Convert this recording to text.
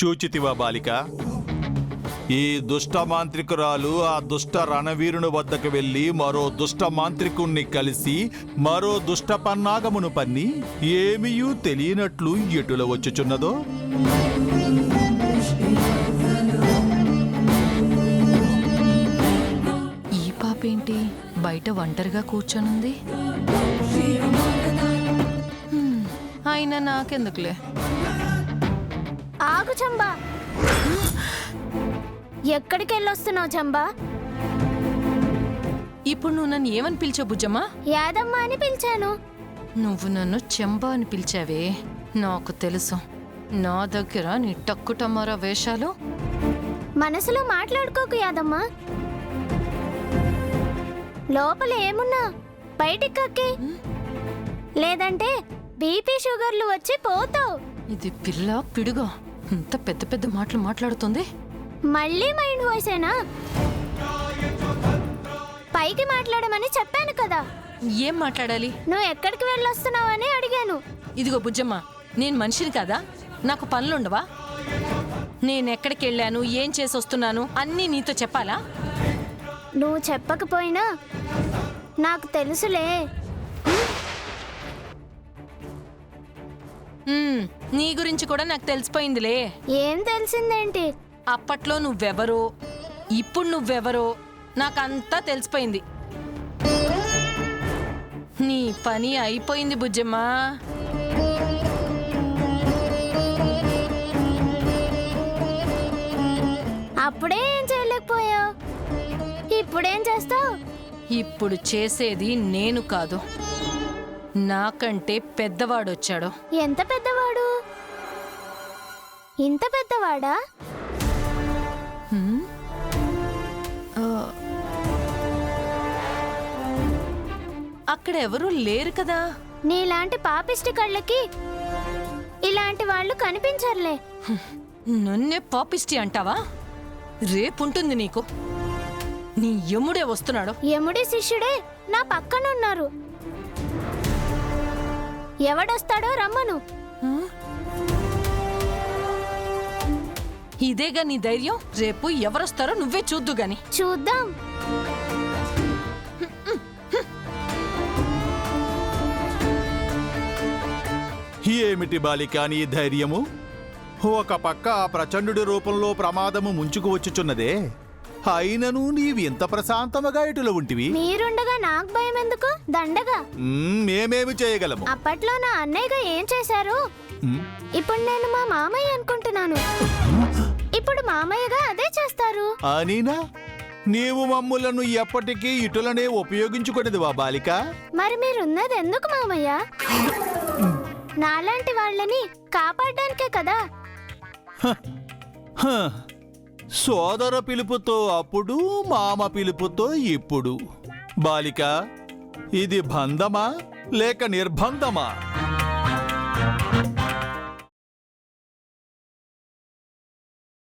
చూచితివా బాలిక, ఈ దుష్ట మాంత్రికురాలు ఆ దుష్ట రణవీరుని వద్దకు వెళ్ళి మరో దుష్ట మాంత్రికుణ్ణి కలిసి మరో దుష్ట పన్నాగమును పన్ని ఏమీయూ తెలియనట్లు ఎటుల వచ్చుచున్నదో. ఈ పాపేంటి బయట ఒంటరిగా కూర్చొనుంది? అయినా నాకెందుకులే. ఆగు చంబా, ఎక్కడికి వెళ్ళొస్తున్నావు చంబా? ఇప్పుడు నువ్వు నన్ను ఏమని పిలిచావు బుజ్జమ్మా? యాదమ్మ అని పిలిచాను. నువ్వు నన్ను చెంబా అని పిలిచావే, నాకు తెలుసు. నా దగ్గర నీ టక్కుటమారా వేషాలు. మనసులో మాట్లాడుకోకు యాదమ్మ. లోపల ఏమున్నా బయటికి కక్కి, లేదంటే బీపీ షుగర్లు వచ్చి పోతావు. ఇది పిల్ల పిడుగా ఇంత పెద్ద పెద్ద మాటలు మాట్లాడుతుంది. మళ్ళీ మైండ్ వాయిసేనా? పైకి మాట్లాడమని చెప్పాను కదా. ఏం మాట్లాడాలి? నువ్వు ఎక్కడికి వెళ్ళొస్తున్నావని అడిగాను. ఇదిగో బుజ్జమ్మ, నేను మనిషిని కదా, నాకు పనులుండవా? నేనెక్కడికి వెళ్ళాను, ఏం చేసి వస్తున్నాను అన్నీ నీతో చెప్పాలా? నువ్వు చెప్పకపోయినా నాకు తెలుసులే. నీ గురించి కూడా నాకు తెలిసిపోయిందిలే. ఏం తెలిసిందేంటి? అప్పట్లో నువ్వెవరో, ఇప్పుడు నువ్వెవరో నాకంతా తెలిసిపోయింది. నీ పని అయిపోయింది బుజ్జమ్మా. అప్పుడే ఏం చేయలేకపోయావు, ఇప్పుడేం చేస్తావు? ఇప్పుడు చేసేది నేను కాదు, నాకంటే పెద్దవాడొచ్చాడు. ఎంత పెద్దవాడు? ఇంత పెద్దవాడా? అక్కడ ఎవరూ లేరు కదా. నీలాంటి పాపిష్టి కళ్ళకి ఇలాంటి వాళ్ళు కనిపించర్లే. నన్నే పాపిష్టి అంటావా? రేపుంటుంది నీకు. నీ యముడే వస్తున్నాడు. యముడి శిష్యుడే నా పక్కనున్నారు. ఎవడొస్తాడో రమ్మను. ఇదేగా నీ ధైర్యం? రేపు ఎవరొస్తారో నువ్వే చూద్దు గాని. చూద్దాం. ఏమిటి బాలిక నీ ధైర్యము? ఒక పక్క ఆ ప్రచండుడి రూపంలో ప్రమాదము ముంచుకు వచ్చుచున్నదే, అయినను నీవింత ప్రశాంతముగా ఇటులో ఉంటివి. మీరుండగా నాకు భయం ఎందుకు? దండగా. మేమేమి చేయగలము? అప్పట్లో నా అన్నయ్యగా ఏం చేశారు, ఇప్పుడు నేను మా మామయ్య అనుకుంటున్నాను. ఇప్పుడు మామయ్యగా అదే చేస్తారు. అనినా నీవు మమ్ములను ఎప్పటికీ ఇటులనే ఉపయోగించుకునేదివా బాలిక? మరి మీరున్నది ఎందుకు మామయ్య? నాలాంటి వాళ్ళని కాపాడడానికే కదా. సోదర పిలుపుతో అప్పుడు, మామ పిలుపుతో ఇప్పుడు. బాలిక, ఇది బంధమా లేక నిర్బంధమా?